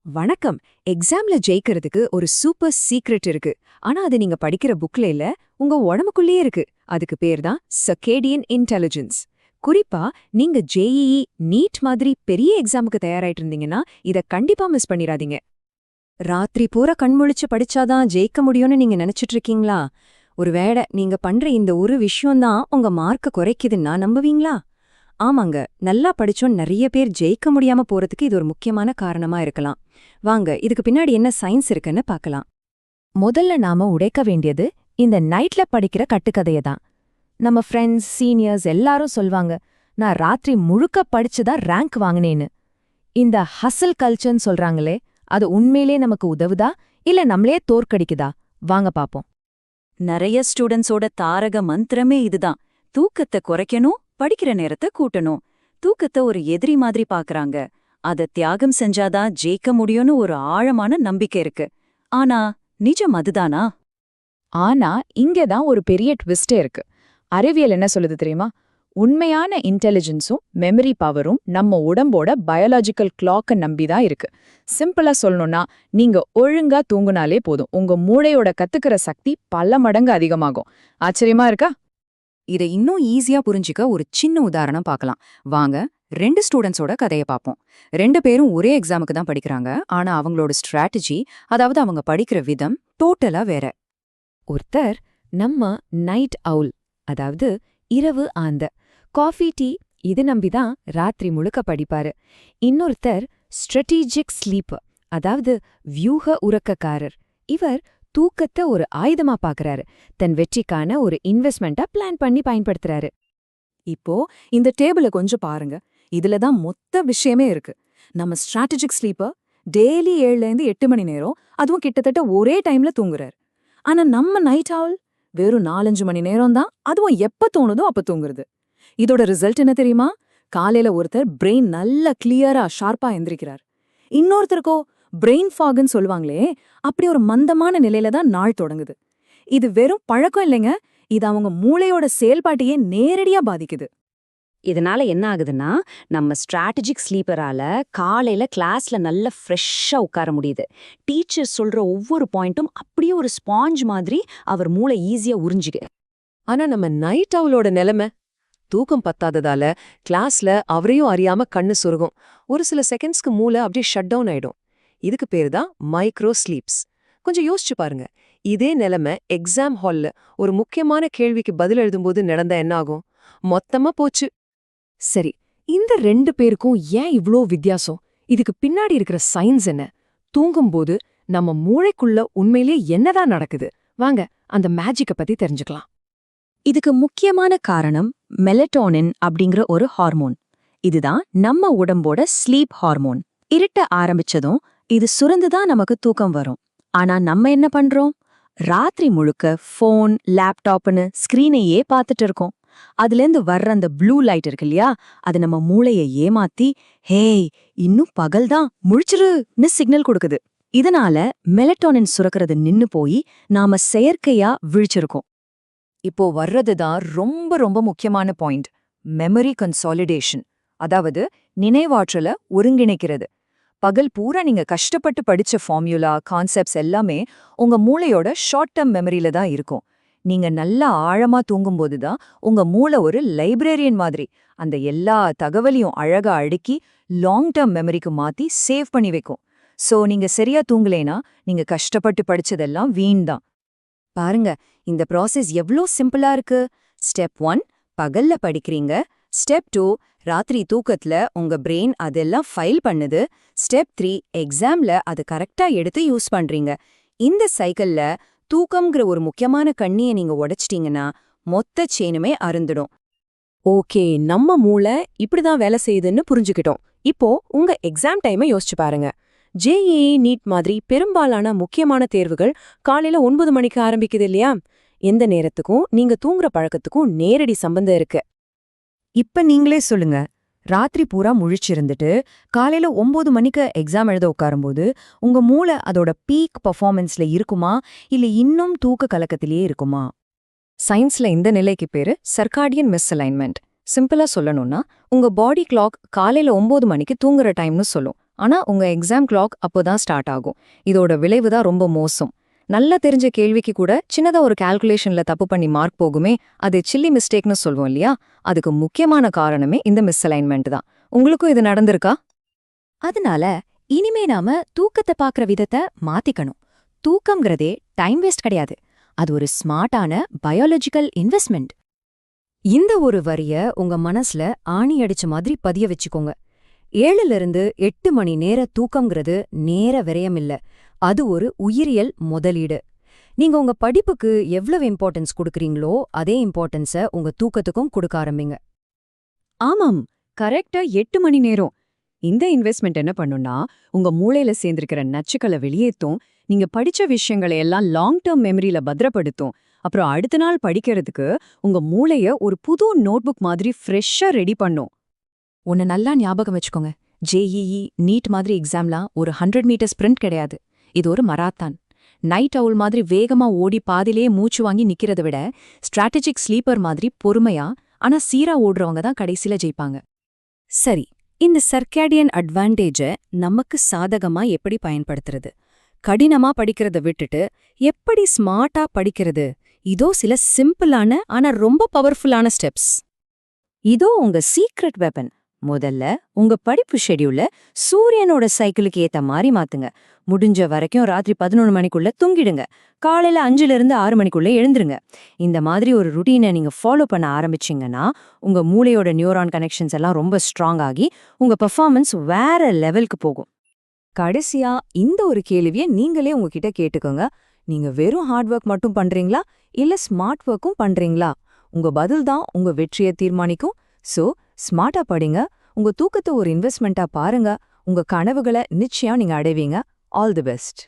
வணக்கம். எக்ஸாம்ல ஜெயிக்கிறதுக்கு ஒரு சூப்பர் சீக்ரெட் இருக்கு. ஆனா அது நீங்க படிக்கிற புக்ல இல்ல, உங்க உடம்புக்குள்ளேயே இருக்கு. அதுக்கு பேர் தான் சர்கேடியன் இன்டெலிஜென்ஸ். குறிப்பா நீங்க ஜேஇஇ, நீட் மாதிரி பெரிய எக்ஸாமுக்கு தயாராயிட்டு இருந்தீங்கன்னா இத கண்டிப்பா மிஸ் பண்ணிராதீங்க. ராத்திரி பூரா கண்முழிச்சு படிச்சாதான் ஜெயிக்க முடியும்னு நீங்க நினைச்சிட்டு இருக்கீங்களா? ஒருவேளை நீங்க பண்ற இந்த ஒரு விஷயம்தான் உங்க மார்க்க குறைக்குதுன்னா நம்புவீங்களா? ஆமாங்க, நல்லா படிச்சோம் நிறைய பேர் ஜெயிக்க முடியாம போறதுக்கு இது ஒரு முக்கியமான காரணமா இருக்கலாம். வாங்க, இதுக்கு பின்னாடி என்ன சயின்ஸ் இருக்குன்னு பார்க்கலாம். முதல்ல நாம உடைக்க வேண்டியது இந்த நைட்ல படிக்கிற கட்டுக்கதைய தான். நம்ம ஃப்ரெண்ட்ஸ், சீனியர்ஸ் எல்லாரும் சொல்வாங்க, நான் ராத்திரி முழுக்க படிச்சுதான் ரேங்க் வாங்கினேன்னு. இந்த ஹசல் கல்ச்சர்னு சொல்றாங்களே, அது உண்மையிலே நமக்கு உதவுதா இல்ல நம்மளே தோற்கடிக்குதா? வாங்க பாப்போம். நிறைய ஸ்டூடெண்ட்ஸோட தாரக மந்திரமே இதுதான். தூக்கத்தை குறைக்கணும், படிக்கிற நேரத்தை கூட்டணும். தூக்கத்தை ஒரு எதிரி மாதிரி பாக்குறாங்க. அத தியாகம் செஞ்சாதான் ஜெயிக்க முடியும்னு ஒரு ஆழமான நம்பிக்கை இருக்கு. ஆனா நிஜம் அதுதானா? ஆனா இங்கதான் ஒரு பெரிய ட்விஸ்டே இருக்கு. அறிவியல் என்ன சொல்லுது தெரியுமா? உண்மையான இன்டெலிஜென்ஸும் மெமரி பவரும் நம்ம உடம்போட பயாலஜிக்கல் கிளாக்க நம்பிதான் இருக்கு. சிம்பிளா சொல்லணும்னா, நீங்க ஒழுங்கா தூங்குனாலே போதும், உங்க மூளையோட கத்துக்கிற சக்தி பல மடங்கு அதிகமாகும். ஆச்சரியமா இருக்கா? இதை இன்னும் ஈஸியா புரிஞ்சிக்க ஒரு சின்ன உதாரணம் பார்க்கலாம். வாங்க, 2 ஸ்டூடெண்ட்ஸோட கதைய பார்ப்போம். 2 பேரும் ஒரே எக்ஸாமுக்கு தான் படிக்கிறாங்க. ஆனா அவங்களோட ஸ்ட்ராட்டஜி, அதாவது அவங்க படிக்கிற விதம் டோட்டலா வேற. ஒருத்தர் நம்ம நைட் அவுல், அதாவது இரவு ஆந்த, காஃபி டீ இது நம்பிதான் ராத்திரி முழுக்க படிப்பாரு. இன்னொருத்தர் ஸ்ட்ராட்டஜிக் ஸ்லீப்பர், அதாவது வியூக உறக்கக்காரர். இவர் தூக்கத்தை ஒரு ஆயுதமா பாக்குறாரு, தன் வெற்றிக்கான ஒரு இன்வெஸ்ட்மெண்ட்டா பிளான் பண்ணி பயன்படுத்துறாரு. இப்போ இந்த டேபிள கொஞ்சம் பாருங்க. இதுல தான் மொத்த விஷயமே இருக்கு. நம்ம ஸ்ட்ராட்டஜிக் ஸ்லீப்பர் டெய்லி 7லேருந்து 8 மணி நேரம், அதுவும் கிட்டத்தட்ட ஒரே டைம்ல தூங்குறாரு. ஆனா நம்ம நைட் ஆல் வெறும் 4-5 மணி நேரம் தான், அதுவும் எப்ப தோணுதோ அப்ப தூங்குறது. இதோட ரிசல்ட் என்ன தெரியுமா? காலையில ஒருத்தர் பிரெயின் நல்லா கிளியரா ஷார்ப்பா எந்திரிக்கிறார். இன்னொருத்தருக்கோ பிரெயின் ஃபாக்னு சொல்லுவாங்களே, அப்படி ஒரு மந்தமான நிலையில தான் நாள் தொடங்குது. இது வெறும் பழக்கம் இல்லைங்க, இது அவங்க மூளையோட செயல்பாட்டையே நேரடியா பாதிக்குது. இதனால என்ன ஆகுதுன்னா, நம்ம ஸ்ட்ராட்டஜிக் ஸ்லீப்பரால காலையில கிளாஸ்ல நல்ல ஃப்ரெஷ்ஷா உட்கார முடியுது. டீச்சர் சொல்ற ஒவ்வொரு பாயிண்ட்டும் அப்படியே ஒரு ஸ்பாஞ்ச் மாதிரி அவர் மூளை ஈஸியா உறிஞ்சிக்க. ஆனா நம்ம நைட் அவுலோட நிலைமை, தூக்கம் பத்தாததால கிளாஸ்ல அவரையும் அறியாம கண்ணு சொருகும். ஒரு சில செகண்ட்ஸ்க்கு மூளை அப்படியே ஷட் டவுன் ஆயிடும். இதுக்கு பேரு தான் மைக்ரோ ஸ்லீப்ஸ். கொஞ்சம் யோசிச்சு பாருங்க, இதே நிலைமை எக்ஸாம் ஹால்ல ஒரு முக்கியமான கேள்விக்கு பதில் எழுதும்போது நடந்தா என்ன ஆகும்? மொத்தமா போச்சு. சரி, இந்த 2 பேருக்கும் ஏன் இவ்ளோ வித்தியாசம்? இதுக்கு பின்னாடி இருக்கிற சயின்ஸ் என்ன? தூங்கும்போது நம்ம மூளைக்குள்ள உண்மையிலே என்னதான் நடக்குது? வாங்க, அந்த மேஜிக்க பத்தி தெரிஞ்சுக்கலாம். இதுக்கு முக்கியமான காரணம் மெலட்டோனின் அப்படிங்கிற ஒரு ஹார்மோன். இதுதான் நம்ம உடம்போட ஸ்லீப் ஹார்மோன். இருட்ட ஆரம்பிச்சதும் இது சுரந்துதான் நமக்கு தூக்கம் வரும். ஆனா நம்ம என்ன பண்றோம்? ராத்திரி முழுக்க ஃபோன், லேப்டாப்னு ஸ்கிரீனையே பார்த்துட்டு இருக்கோம். அதுலேருந்து வர்ற அந்த ப்ளூ லைட் இருக்கு இல்லையா, அது நம்ம மூளையை ஏமாத்தி, ஹேய் இன்னும் பகல்தான் முழிச்சிருன்னு சிக்னல் கொடுக்குது. இதனால மெலட்டோனின் சுரக்கிறது நின்னு போய் நாம செயற்கையா விழிச்சிருக்கோம். இப்போ வர்றதுதான் ரொம்ப ரொம்ப முக்கியமான பாயிண்ட், மெமரி கன்சாலிடேஷன், அதாவது நினைவாற்றல ஒருங்கிணைக்கிறது. பகல் பூரா நீங்க கஷ்டப்பட்டு படிச்ச ஃபார்முலா, கான்செப்ட்ஸ் எல்லாமே உங்க மூளையோட ஷார்ட் டேர்ம் மெமரியில தான் இருக்கும். நீங்க நல்லா ஆழமா தூங்கும்போது தான் உங்க மூளை ஒரு லைப்ரரியன் மாதிரி அந்த எல்லா தகவலையும் அழகா அடுக்கி லாங் டேர்ம் மெமரிக்கு மாத்தி சேவ் பண்ணி வைக்கும். சோ நீங்க சரியா தூங்கலேனா நீங்க கஷ்டப்பட்டு படிச்சதெல்லாம் வீண் தான். பாருங்க, இந்த ப்ராசஸ் எவ்ளோ சிம்பிளா இருக்கு. ஸ்டெப் 1 பகல்ல படிக்கிறீங்க. ஸ்டெப் 2 ராத்திரி தூக்கத்துல உங்க பிரெயின் அதெல்லாம் ஃபைல் பண்ணுது. ஸ்டெப் 3 எக்ஸாம்ல அது கரெக்டா எடுத்து யூஸ் பண்றீங்க. இந்த சைக்கிள்ல தூக்கம்ங்கிற ஒரு முக்கியமான கண்ணியை நீங்க உடைச்சிட்டீங்கன்னா மொத்த செயினுமே அறுந்துடும். ஓகே, நம்ம மூளை இப்படிதான் வேலை செய்யுதுன்னு புரிஞ்சுக்கிட்டோம். இப்போ உங்க எக்ஸாம் டைமை யோசிச்சு பாருங்க. ஜேஇஇ, நீட் மாதிரி பெரும்பாலான முக்கியமான தேர்வுகள் காலையில 9 மணிக்கு ஆரம்பிக்குது இல்லையா? எந்த நேரத்துக்கும் நீங்க தூங்குற பழக்கத்துக்கும் நேரடி சம்பந்தம் இருக்கு. இப்ப நீங்களே சொல்லுங்க, ராத்திரி பூரா முழிச்சிருந்துட்டு காலையில 9 மணிக்கு எக்ஸாம் எழுத உட்காரும்போது உங்க மூளை அதோட பீக் பர்ஃபார்மன்ஸ்ல இருக்குமா இல்ல இன்னும் தூக்க கலக்கத்திலேயே இருக்குமா? சயின்ஸ்ல இந்த நிலைக்கு பேரு சர்காடியன் மிஸ்அலைன்மெண்ட். சிம்பிளா சொல்லணும்னா, உங்க பாடி கிளாக் காலையில 9 மணிக்கு தூங்குற டைம்னு சொல்லும். ஆனா உங்க எக்ஸாம் கிளாக் அப்போதான் ஸ்டார்ட் ஆகும். இதோட விளைவு தான் ரொம்ப மோசம். நல்லா தெரிஞ்ச கேள்விக்கு கூட சின்னதா ஒரு கால்குலேஷன்ல தப்பு பண்ணி மார்க் போகுமே, அது சில்லி மிஸ்டேக்னு சொல்வோம் இல்லையா? அதுக்கு முக்கியமான காரணமே இந்த மிஸ்அலைன்மெண்ட் தான். உங்களுக்கும் இது நடந்திருக்கா? அதனால இனிமே நாம தூக்கத்தை பார்க்கற விதத்தை மாத்திக்கணும். தூக்கம்ங்கிறதே டைம் வேஸ்ட் கிடையாது. அது ஒரு ஸ்மார்ட்டான பயாலஜிக்கல் இன்வெஸ்ட்மெண்ட். இந்த ஒரு வரிய உங்க மனசுல ஆணி அடிச்ச மாதிரி பதிய வச்சுக்கோங்க. 7லிருந்து 8 மணி நேர தூக்கம்ங்கிறது நேர விரயம் இல்ல. அது ஒரு உயிரியல் முதலீடு. நீங்க உங்க படிப்புக்கு எவ்வளவு இம்பார்ட்டன்ஸ் கொடுக்கறீங்களோ அதே இம்பார்ட்டன்ஸ உங்க தூக்கத்துக்கும் கொடுக்க ஆரம்பிங்க. ஆமாம், கரெக்டா 8 மணி நேரம். இந்த இன்வெஸ்ட்மெண்ட் என்ன பண்ணும்னா, உங்க மூளையில சேர்ந்திருக்கிற நச்சுக்களை வெளியேத்தும், நீங்க படிச்ச விஷயங்களை எல்லாம் லாங் டேர்ம் மெமரியில பத்திரப்படுத்தும். அப்புறம் அடுத்த நாள் படிக்கிறதுக்கு உங்க மூளைய ஒரு புது நோட்புக் மாதிரி ஃப்ரெஷ்ஷா ரெடி பண்ணும். ஒன்னு நல்லா ஞாபகம் வச்சுக்கோங்க. JEE, நீட் மாதிரி எக்ஸாம்லாம் ஒரு 100 மீட்டர் ஸ்பிரிண்ட் கிடையாது. இது ஒரு மராத்தான். நைட் அவுல் மாதிரி வேகமா ஓடி பாதிலேயே மூச்சு வாங்கி நிக்கிறத விட ஸ்ட்ராட்டஜிக் ஸ்லீப்பர் மாதிரி பொறுமையா ஆனா சீரா ஓடுறவங்க தான் கடைசில ஜெயிப்பாங்க. சரி, இந்த சர்க்காடியன் அட்வான்டேஜ நமக்கு சாதகமா எப்படி பயன்படுத்துறது? கடினமா படிக்கிறத விட்டுட்டு எப்படி ஸ்மார்ட்டா படிக்கிறது? இதோ சில சிம்பிளான ஆனா ரொம்ப பவர்ஃபுல்லான ஸ்டெப்ஸ். இதோ உங்க சீக்ரெட் வெப்பன். முதல்ல உங்க படிப்பு ஷெட்யூல்ல சூரியனோட சைக்கிளுக்கு ஏத்த மாதிரி மாத்துங்க. முடிஞ்ச வரைக்கும் ராத்திரி 11 மணிக்குள்ள தூங்கிடுங்க. காலையில 5லிருந்து 6 மணிக்குள்ள எழுந்துருங்க. இந்த மாதிரி ஒரு ருட்டீனை நீங்க ஃபாலோ பண்ண ஆரம்பிச்சீங்கன்னா உங்க மூளையோட நியூரான் கனெக்ஷன்ஸ் எல்லாம் ரொம்ப ஸ்ட்ராங் ஆகி உங்க பெர்ஃபார்மன்ஸ் வேற லெவலுக்கு போகும். கடைசியா இந்த ஒரு கேள்வியை நீங்களே உங்ககிட்ட கேட்டுக்கோங்க. நீங்க வெறும் ஹார்ட் ஒர்க் மட்டும் பண்றீங்களா இல்ல ஸ்மார்ட் ஒர்க்கும் பண்றீங்களா? உங்க பதில் தான் உங்க வெற்றியை தீர்மானிக்கும். சோ ஸ்மார்ட்டா படிங்க, உங்க தூக்கத்தை ஒரு இன்வெஸ்ட்மெண்ட்டா பாருங்க, உங்க கனவுகளை நிச்சயம் நீங்க அடைவீங்க. All the best.